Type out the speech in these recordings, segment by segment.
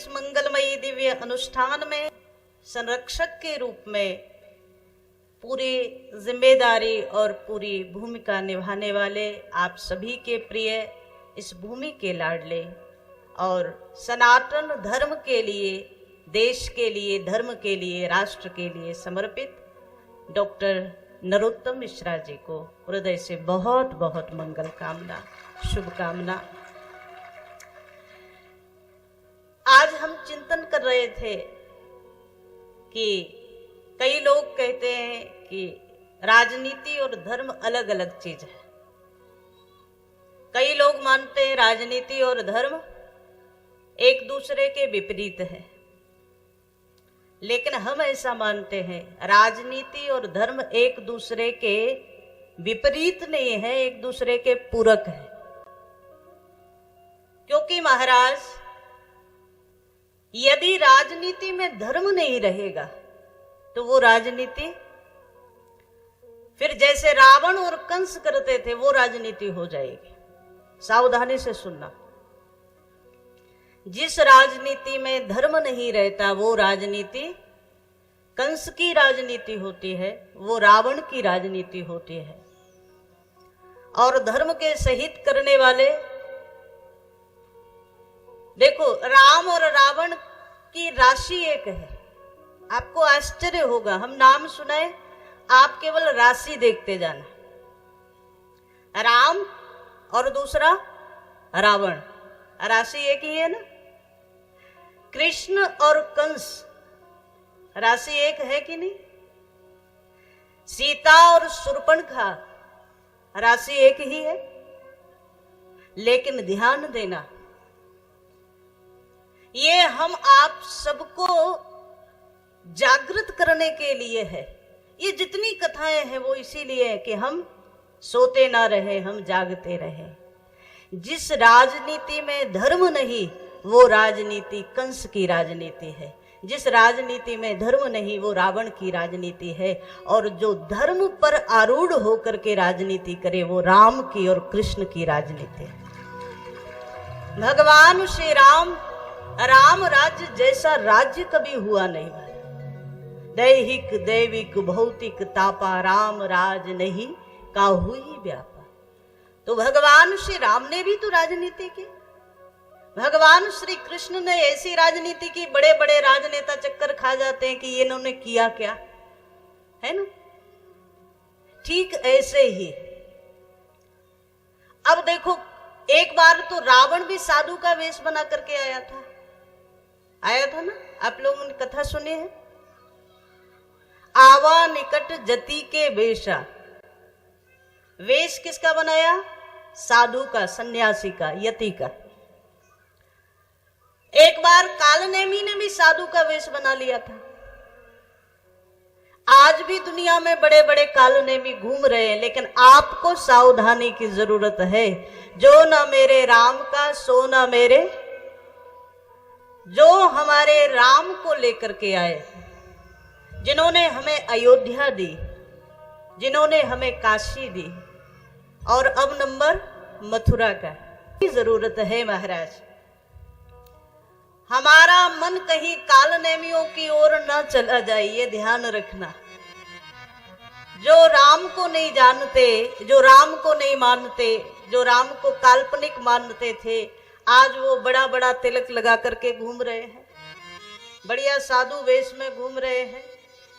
इस मंगलमयी दिव्य अनुष्ठान में संरक्षक के रूप में पूरी जिम्मेदारी और पूरी भूमिका निभाने वाले आप सभी के प्रिय, इस भूमि के लाडले और सनातन धर्म के लिए, देश के लिए, धर्म के लिए, राष्ट्र के लिए समर्पित डॉक्टर नरोत्तम मिश्रा जी को हृदय से बहुत बहुत मंगल कामना, शुभकामना। आज हम चिंतन कर रहे थे कि कई लोग कहते हैं कि राजनीति और धर्म अलग अलग चीज है। कई लोग मानते हैं राजनीति और धर्म एक दूसरे के विपरीत है, लेकिन हम ऐसा मानते हैं राजनीति और धर्म एक दूसरे के विपरीत नहीं है, एक दूसरे के पूरक है। क्योंकि महाराज, यदि राजनीति में धर्म नहीं रहेगा तो वो राजनीति फिर जैसे रावण और कंस करते थे वो राजनीति हो जाएगी। सावधानी से सुनना, जिस राजनीति में धर्म नहीं रहता वो राजनीति कंस की राजनीति होती है, वो रावण की राजनीति होती है। और धर्म के सहित करने वाले, देखो राम और रावण की राशि एक है। आपको आश्चर्य होगा, हम नाम सुनाए, आप केवल राशि देखते जाना। राम और दूसरा रावण, राशि एक ही है ना। कृष्ण और कंस, राशि एक है कि नहीं। सीता और शूर्पणखा, राशि एक ही है। लेकिन ध्यान देना, ये हम आप सबको जागृत करने के लिए है। ये जितनी कथाएं हैं वो इसीलिए है कि हम सोते ना रहे, हम जागते रहे। जिस राजनीति में धर्म नहीं वो राजनीति कंस की राजनीति है। जिस राजनीति में धर्म नहीं वो रावण की राजनीति है। और जो धर्म पर आरूढ़ होकर के राजनीति करे वो राम की और कृष्ण की राजनीति है। भगवान श्री राम, राम राज्य जैसा राज्य कभी हुआ नहीं। दैहिक दैविक भौतिक तापा, राम राज नहीं काहू ही व्यापा। तो भगवान श्री राम ने भी तो राजनीति की। भगवान श्री कृष्ण ने ऐसी राजनीति की, बड़े बड़े राजनेता चक्कर खा जाते हैं कि ये इन्होंने किया क्या, है ना। ठीक ऐसे ही अब देखो, एक बार तो रावण भी साधु का वेश बना करके आया था ना। आप लोगों ने कथा सुनी है। आवा निकट जति के वेशा, वेश किसका बनाया? साधु का, सन्यासी का, यति का। एक बार कालनेमी ने भी साधु का वेश बना लिया था। आज भी दुनिया में बड़े बड़े कालनेमी घूम रहे हैं, लेकिन आपको सावधानी की जरूरत है। जो ना मेरे राम का सो ना मेरे, जो हमारे राम को लेकर के आए, जिन्होंने हमें अयोध्या दी, जिन्होंने हमें काशी दी, और अब नंबर मथुरा का की जरूरत है। महाराज, हमारा मन कहीं कालनेमियों की ओर न चला जाए, ये ध्यान रखना। जो राम को नहीं जानते, जो राम को नहीं मानते, जो राम को काल्पनिक मानते थे, आज वो बड़ा बड़ा तिलक लगा करके घूम रहे हैं, बढ़िया साधु वेश में घूम रहे हैं,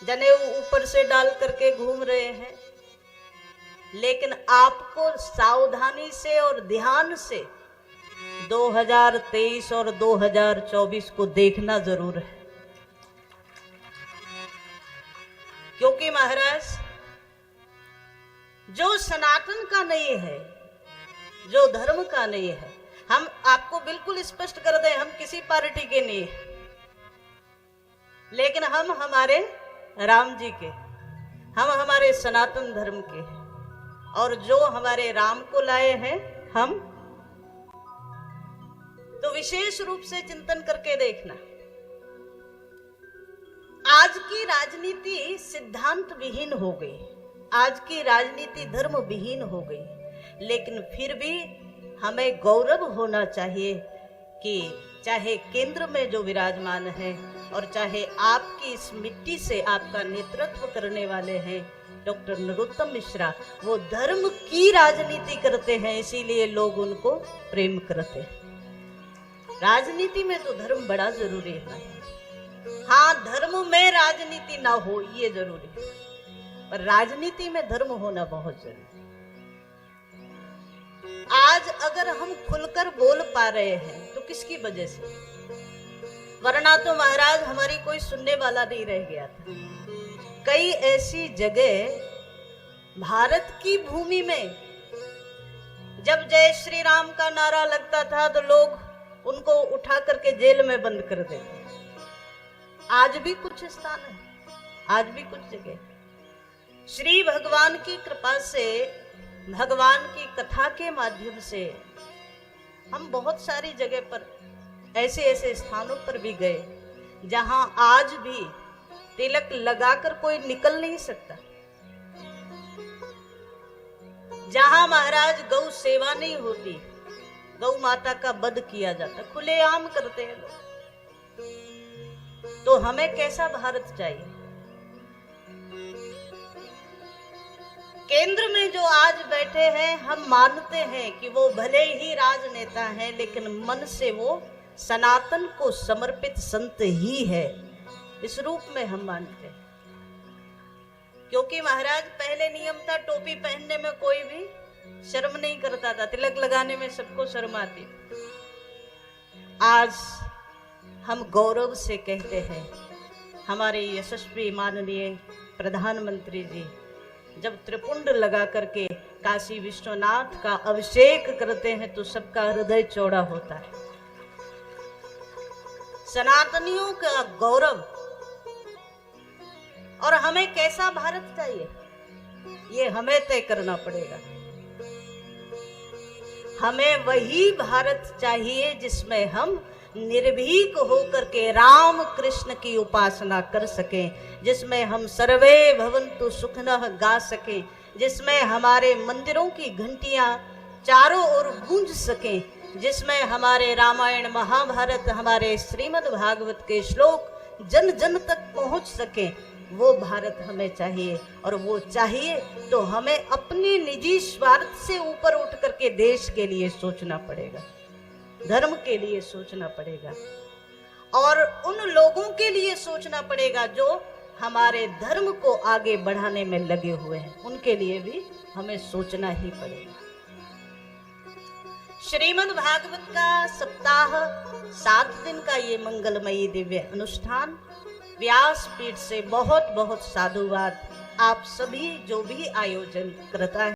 जनेऊ ऊपर से डाल करके घूम रहे हैं। लेकिन आपको सावधानी से और ध्यान से 2023 और 2024 को देखना जरूर है। क्योंकि महाराज, जो सनातन का नहीं है, जो धर्म का नहीं है, हम आपको बिल्कुल स्पष्ट कर दें, हम किसी पार्टी के नहीं है, लेकिन हम हमारे राम जी के, हम हमारे सनातन धर्म के हैं। और जो हमारे राम को लाए हैं हम, तो विशेष रूप से चिंतन करके देखना। आज की राजनीति सिद्धांत विहीन हो गई, आज की राजनीति धर्म विहीन हो गई, लेकिन फिर भी हमें गौरव होना चाहिए कि चाहे केंद्र में जो विराजमान है और चाहे आपकी इस मिट्टी से आपका नेतृत्व करने वाले हैं डॉक्टर नरोत्तम मिश्रा, वो धर्म की राजनीति करते हैं, इसीलिए लोग उनको प्रेम करते हैं। राजनीति में तो धर्म बड़ा जरूरी है। हाँ, धर्म में राजनीति ना हो ये जरूरी है, पर राजनीति में धर्म होना बहुत जरूरी है। आज अगर हम खुलकर बोल पा रहे हैं तो किसकी वजह से? वरना तो महाराज हमारी कोई सुनने वाला नहीं रह गया था। कई ऐसी जगह भारत की भूमि में जब जय श्री राम का नारा लगता था तो लोग उनको उठा करके जेल में बंद कर देते। आज भी कुछ स्थान है, आज भी कुछ जगह श्री भगवान की कृपा से, भगवान की कथा के माध्यम से हम बहुत सारी जगह पर ऐसे ऐसे स्थानों पर भी गए जहां आज भी तिलक लगाकर कोई निकल नहीं सकता, जहां महाराज गौ सेवा नहीं होती, गौ माता का वध किया जाता, खुलेआम करते हैं लोग। तो हमें कैसा भारत चाहिए? केंद्र में जो आज बैठे हैं, हम मानते हैं कि वो भले ही राजनेता हैं, लेकिन मन से वो सनातन को समर्पित संत ही है, इस रूप में हम मानते हैं। क्योंकि महाराज पहले नियम था, टोपी पहनने में कोई भी शर्म नहीं करता था, तिलक लगाने में सबको शर्म आती। आज हम गौरव से कहते हैं, हमारे यशस्वी माननीय प्रधानमंत्री जी जब त्रिपुंड लगा करके काशी विश्वनाथ का अभिषेक करते हैं तो सबका हृदय चौड़ा होता है। सनातनियों का गौरव। और हमें कैसा भारत चाहिए ये हमें तय करना पड़ेगा। हमें वही भारत चाहिए जिसमें हम निर्भीक होकर के राम कृष्ण की उपासना कर सकें, जिसमें हम सर्वे भवन्तु सुखिनः गा सकें, जिसमें हमारे मंदिरों की घंटियां चारों ओर गूंज सकें, जिसमें हमारे रामायण महाभारत, हमारे श्रीमद् भागवत के श्लोक जन जन तक पहुंच सकें। वो भारत हमें चाहिए। और वो चाहिए तो हमें अपने निजी स्वार्थ से ऊपर उठ करके देश के लिए सोचना पड़ेगा, धर्म के लिए सोचना पड़ेगा, और उन लोगों के लिए सोचना पड़ेगा जो हमारे धर्म को आगे बढ़ाने में लगे हुए हैं, उनके लिए भी हमें सोचना ही पड़ेगा। श्रीमद् भागवत का सप्ताह 7 दिन का ये मंगलमयी दिव्य अनुष्ठान, व्यासपीठ से बहुत बहुत साधुवाद आप सभी जो भी आयोजन करता है।